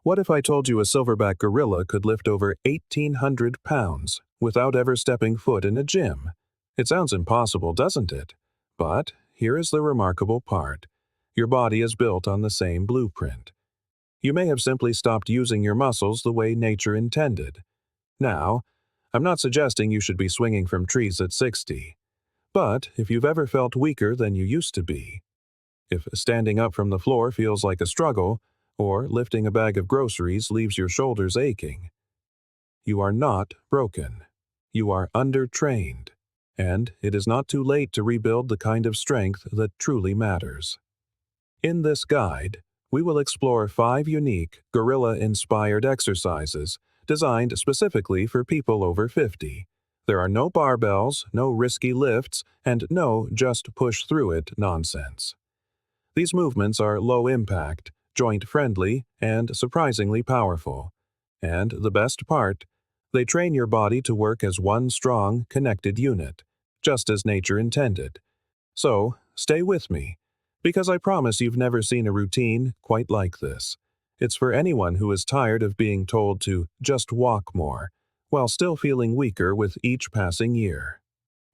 What if I told you a silverback gorilla could lift over 1,800 pounds without ever stepping foot in a gym? It sounds impossible, doesn't it? But here is the remarkable part. Your body is built on the same blueprint. You may have simply stopped using your muscles the way nature intended. Now, I'm not suggesting you should be swinging from trees at 60. But if you've ever felt weaker than you used to be, if standing up from the floor feels like a struggle, or lifting a bag of groceries leaves your shoulders aching, you are not broken. You are undertrained, and it is not too late to rebuild the kind of strength that truly matters. In this guide, we will explore 5 unique gorilla-inspired exercises designed specifically for people over 50. There are no barbells, no risky lifts, and no just push through it nonsense. These movements are low impact, joint-friendly, and surprisingly powerful. And the best part, they train your body to work as one strong, connected unit, just as nature intended. So, stay with me, because I promise you've never seen a routine quite like this. It's for anyone who is tired of being told to just walk more, while still feeling weaker with each passing year.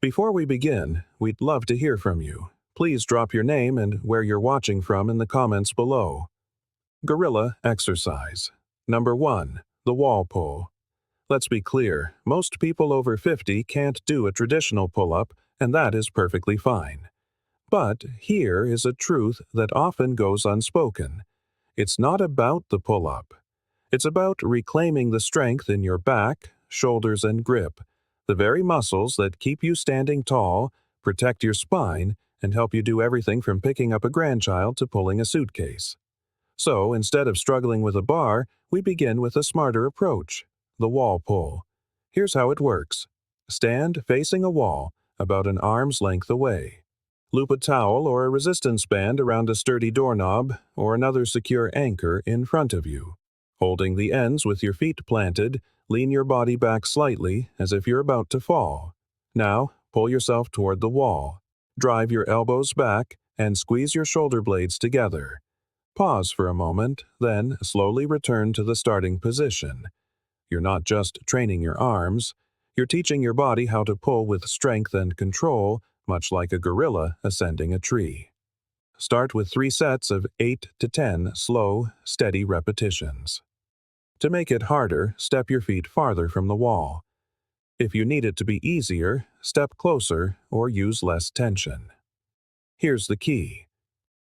Before we begin, we'd love to hear from you. Please drop your name and where you're watching from in the comments below. Gorilla exercise. Number 1. The wall pull. Let's be clear, most people over 50 can't do a traditional pull-up, and that is perfectly fine. But here is a truth that often goes unspoken. It's not about the pull-up. It's about reclaiming the strength in your back, shoulders, and grip, the very muscles that keep you standing tall, protect your spine, and help you do everything from picking up a grandchild to pulling a suitcase. So, instead of struggling with a bar, we begin with a smarter approach, the wall pull. Here's how it works. Stand facing a wall, about an arm's length away. Loop a towel or a resistance band around a sturdy doorknob or another secure anchor in front of you. Holding the ends with your feet planted, lean your body back slightly as if you're about to fall. Now, pull yourself toward the wall. Drive your elbows back and squeeze your shoulder blades together. Pause for a moment, then slowly return to the starting position. You're not just training your arms, you're teaching your body how to pull with strength and control, much like a gorilla ascending a tree. Start with 3 sets of 8 to 10 slow, steady repetitions. To make it harder, step your feet farther from the wall. If you need it to be easier, step closer or use less tension. Here's the key.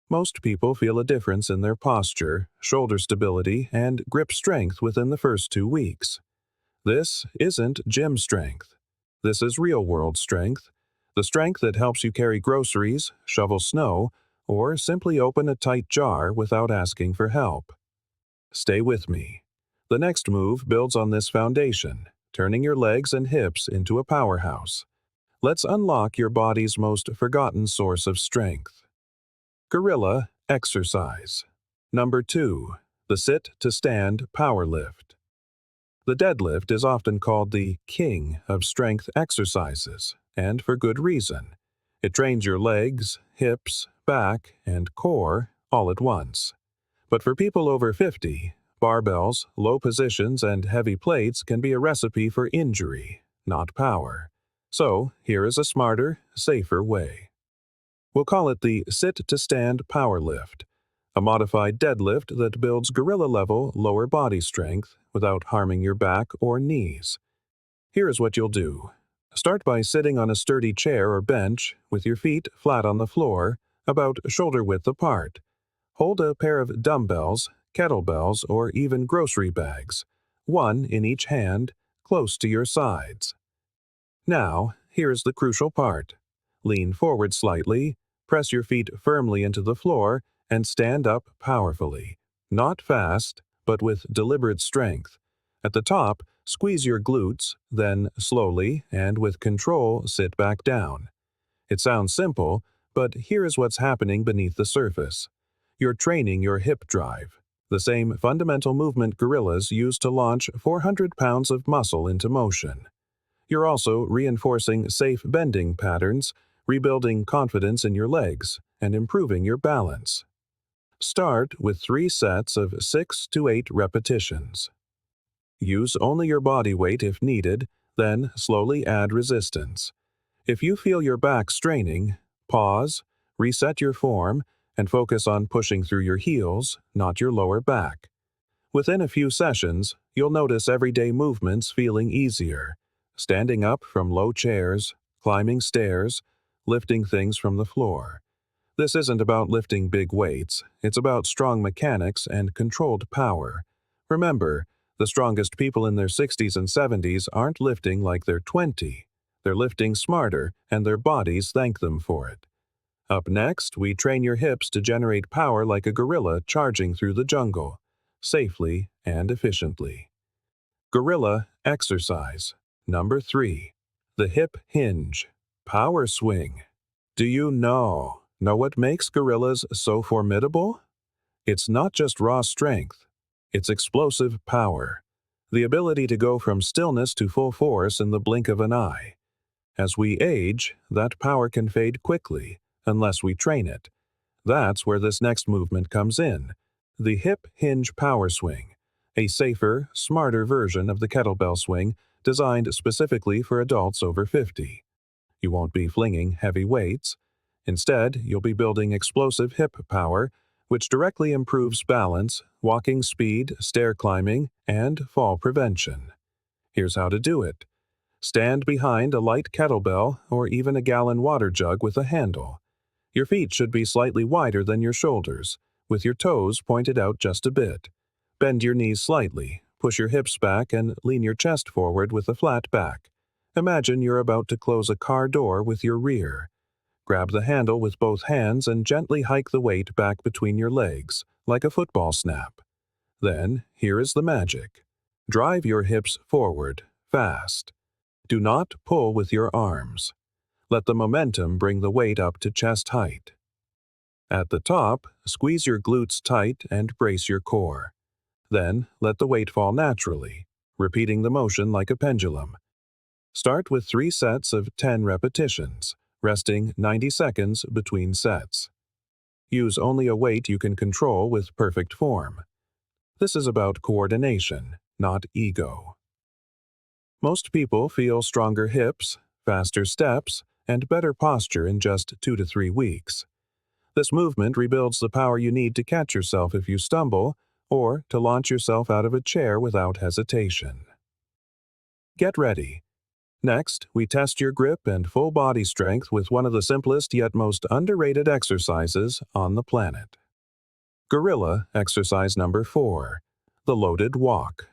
Most people feel a difference in their posture, shoulder stability, and grip strength within the first 2 weeks. This isn't gym strength. This is real-world strength, the strength that helps you carry groceries, shovel snow, or simply open a tight jar without asking for help. Stay with me. The next move builds on this foundation, turning your legs and hips into a powerhouse. Let's unlock your body's most forgotten source of strength. Gorilla exercise. Number 2. The sit-to-stand power lift. The deadlift is often called the king of strength exercises, and for good reason. It trains your legs, hips, back, and core all at once. But for people over 50, barbells, low positions, and heavy plates can be a recipe for injury, not power. So, here is a smarter, safer way. We'll call it the sit-to-stand power lift, a modified deadlift that builds gorilla-level lower body strength without harming your back or knees. Here is what you'll do. Start by sitting on a sturdy chair or bench with your feet flat on the floor, about shoulder-width apart. Hold a pair of dumbbells, kettlebells, or even grocery bags, one in each hand, close to your sides. Now, here's the crucial part. Lean forward slightly, press your feet firmly into the floor, and stand up powerfully. Not fast, but with deliberate strength. At the top, squeeze your glutes, then slowly and with control sit back down. It sounds simple, but here is what's happening beneath the surface. You're training your hip drive, the same fundamental movement gorillas use to launch 400 pounds of muscle into motion. You're also reinforcing safe bending patterns, rebuilding confidence in your legs, and improving your balance. Start with 3 sets of 6 to 8 repetitions. Use only your body weight if needed, then slowly add resistance. If you feel your back straining, pause, reset your form, and focus on pushing through your heels, not your lower back. Within a few sessions, you'll notice everyday movements feeling easier. Standing up from low chairs, climbing stairs, lifting things from the floor. This isn't about lifting big weights, it's about strong mechanics and controlled power. Remember, the strongest people in their 60s and 70s aren't lifting like they're 20. They're lifting smarter, and their bodies thank them for it. Up next, we train your hips to generate power like a gorilla charging through the jungle, safely and efficiently. Gorilla exercise. Number 3. The hip hinge. Power swing. Do you know what makes gorillas so formidable? It's not just raw strength. It's explosive power. The ability to go from stillness to full force in the blink of an eye. As we age, that power can fade quickly, unless we train it. That's where this next movement comes in. The hip hinge power swing. A safer, smarter version of the kettlebell swing designed specifically for adults over 50. You won't be flinging heavy weights. Instead, you'll be building explosive hip power, which directly improves balance, walking speed, stair climbing, and fall prevention. Here's how to do it. Stand behind a light kettlebell or even a gallon water jug with a handle. Your feet should be slightly wider than your shoulders, with your toes pointed out just a bit. Bend your knees slightly, push your hips back, and lean your chest forward with a flat back. Imagine you're about to close a car door with your rear. Grab the handle with both hands and gently hike the weight back between your legs, like a football snap. Then, here is the magic. Drive your hips forward, fast. Do not pull with your arms. Let the momentum bring the weight up to chest height. At the top, squeeze your glutes tight and brace your core. Then, let the weight fall naturally, repeating the motion like a pendulum. Start with 3 sets of 10 repetitions, resting 90 seconds between sets. Use only a weight you can control with perfect form. This is about coordination, not ego. Most people feel stronger hips, faster steps, and better posture in just 2 to 3 weeks. This movement rebuilds the power you need to catch yourself if you stumble, or to launch yourself out of a chair without hesitation. Get ready. Next, we test your grip and full body strength with one of the simplest yet most underrated exercises on the planet. Gorilla exercise number 4. The loaded walk.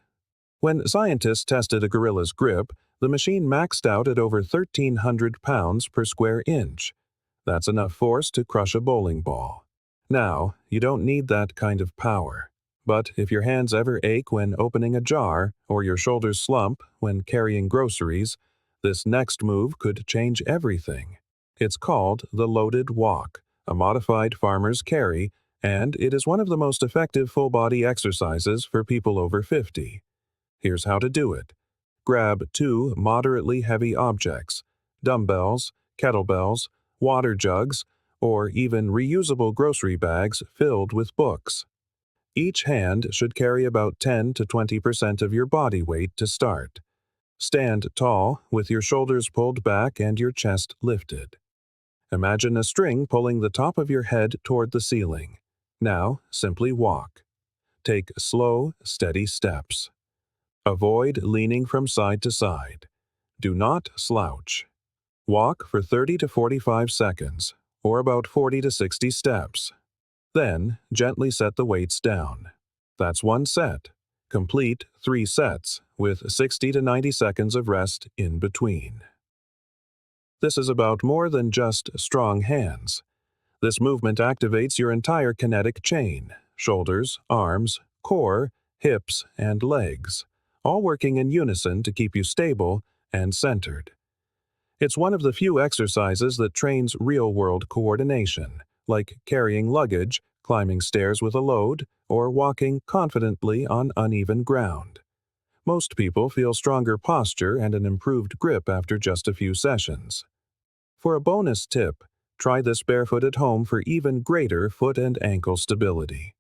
When scientists tested a gorilla's grip, the machine maxed out at over 1,300 pounds per square inch. That's enough force to crush a bowling ball. Now, you don't need that kind of power. But if your hands ever ache when opening a jar, or your shoulders slump when carrying groceries, this next move could change everything. It's called the loaded walk, a modified farmer's carry, and it is one of the most effective full-body exercises for people over 50. Here's how to do it. Grab 2 moderately heavy objects, dumbbells, kettlebells, water jugs, or even reusable grocery bags filled with books. Each hand should carry about 10 to 20% of your body weight to start. Stand tall, with your shoulders pulled back and your chest lifted. Imagine a string pulling the top of your head toward the ceiling. Now, simply walk. Take slow, steady steps. Avoid leaning from side to side. Do not slouch. Walk for 30 to 45 seconds, or about 40 to 60 steps. Then, gently set the weights down. That's 1 set. Complete 3 sets, with 60 to 90 seconds of rest in between. This is about more than just strong hands. This movement activates your entire kinetic chain: shoulders, arms, core, hips, and legs, all working in unison to keep you stable and centered. It's one of the few exercises that trains real-world coordination, like carrying luggage, climbing stairs with a load, or walking confidently on uneven ground. Most people feel stronger posture and an improved grip after just a few sessions. For a bonus tip, Try this barefoot at home for even greater foot and ankle stability.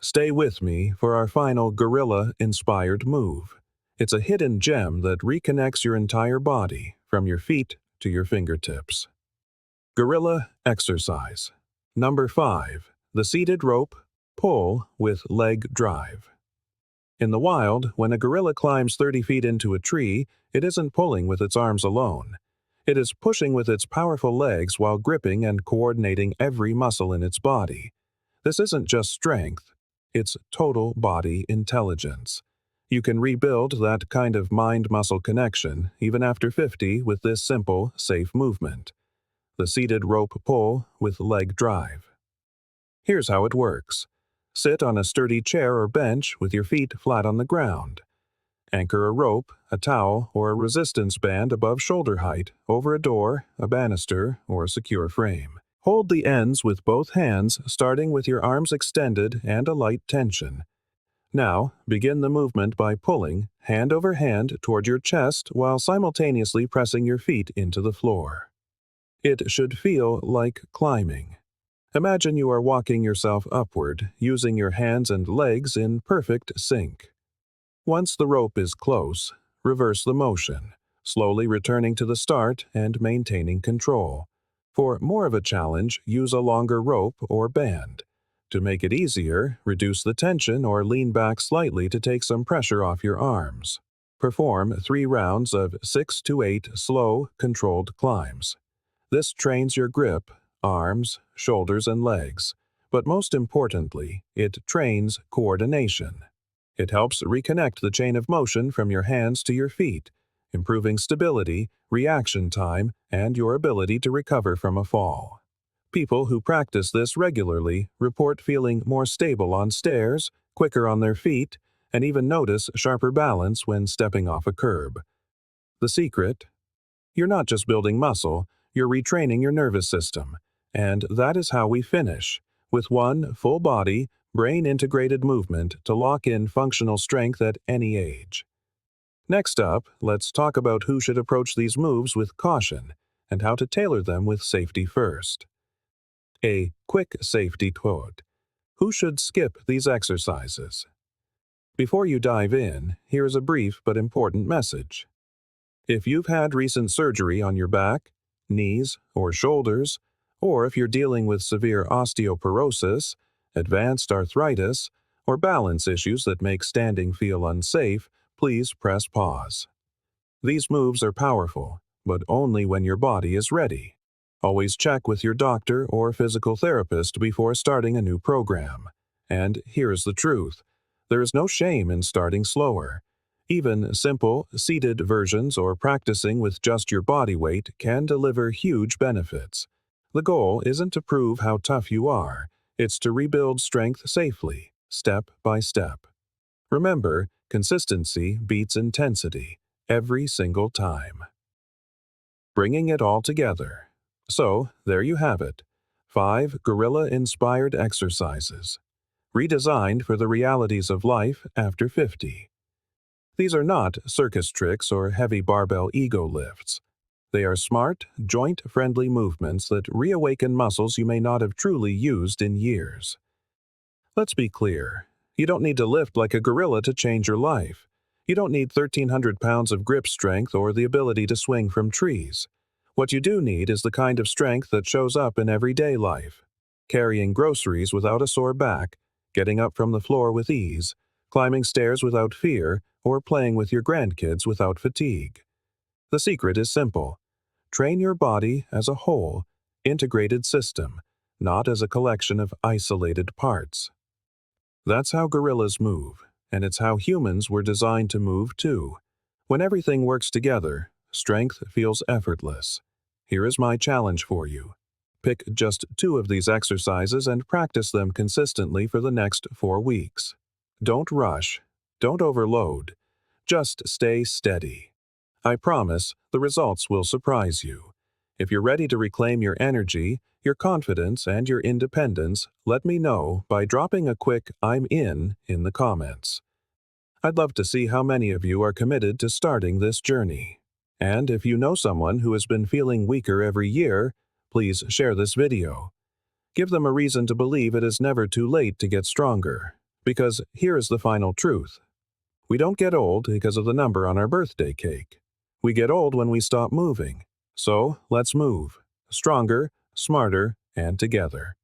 Stay with me for our final gorilla-inspired move. It's a hidden gem that reconnects your entire body, from your feet to your fingertips. Gorilla exercise. Number 5. The seated rope pull with leg drive. In the wild, when a gorilla climbs 30 feet into a tree, it isn't pulling with its arms alone. It is pushing with its powerful legs while gripping and coordinating every muscle in its body. This isn't just strength, it's total body intelligence. You can rebuild that kind of mind-muscle connection even after 50 with this simple, safe movement. The seated rope pull with leg drive. Here's how it works. Sit on a sturdy chair or bench with your feet flat on the ground. Anchor a rope, a towel, or a resistance band above shoulder height over a door, a banister, or a secure frame. Hold the ends with both hands, starting with your arms extended and a light tension. Now, begin the movement by pulling, hand over hand, toward your chest while simultaneously pressing your feet into the floor. It should feel like climbing. Imagine you are walking yourself upward, using your hands and legs in perfect sync. Once the rope is close, reverse the motion, slowly returning to the start and maintaining control. For more of a challenge, use a longer rope or band. To make it easier, reduce the tension or lean back slightly to take some pressure off your arms. Perform 3 rounds of 6 to 8 slow, controlled climbs. This trains your grip, arms, shoulders, and legs, but most importantly, it trains coordination. It helps reconnect the chain of motion from your hands to your feet, improving stability, reaction time, and your ability to recover from a fall. People who practice this regularly report feeling more stable on stairs, quicker on their feet, and even notice sharper balance when stepping off a curb. The secret? You're not just building muscle, you're retraining your nervous system. And that is how we finish, with one full-body, brain-integrated movement to lock in functional strength at any age. Next up, let's talk about who should approach these moves with caution and how to tailor them with safety first. A quick safety quote. Who should skip these exercises? Before you dive in, here's a brief but important message. If you've had recent surgery on your back, knees, or shoulders, or if you're dealing with severe osteoporosis, advanced arthritis, or balance issues that make standing feel unsafe, please press pause. These moves are powerful, but only when your body is ready. Always check with your doctor or physical therapist before starting a new program. And here's the truth. There is no shame in starting slower. Even simple, seated versions or practicing with just your body weight can deliver huge benefits. The goal isn't to prove how tough you are, it's to rebuild strength safely, step by step. Remember, consistency beats intensity, every single time. Bringing it all together. So, there you have it. 5 gorilla-inspired exercises, redesigned for the realities of life after 50. These are not circus tricks or heavy barbell ego lifts. They are smart, joint-friendly movements that reawaken muscles you may not have truly used in years. Let's be clear. You don't need to lift like a gorilla to change your life. You don't need 1,300 pounds of grip strength or the ability to swing from trees. What you do need is the kind of strength that shows up in everyday life. Carrying groceries without a sore back, getting up from the floor with ease, climbing stairs without fear, or playing with your grandkids without fatigue. The secret is simple. Train your body as a whole, integrated system, not as a collection of isolated parts. That's how gorillas move, and it's how humans were designed to move too. When everything works together, strength feels effortless. Here is my challenge for you. Pick just 2 of these exercises and practice them consistently for the next 4 weeks. Don't rush. Don't overload. Just stay steady. I promise the results will surprise you. If you're ready to reclaim your energy, your confidence, and your independence, let me know by dropping a quick "I'm in" the comments. I'd love to see how many of you are committed to starting this journey. And if you know someone who has been feeling weaker every year, please share this video. Give them a reason to believe it is never too late to get stronger. Because here is the final truth. We don't get old because of the number on our birthday cake. We get old when we stop moving. So let's move. Stronger, smarter, and together.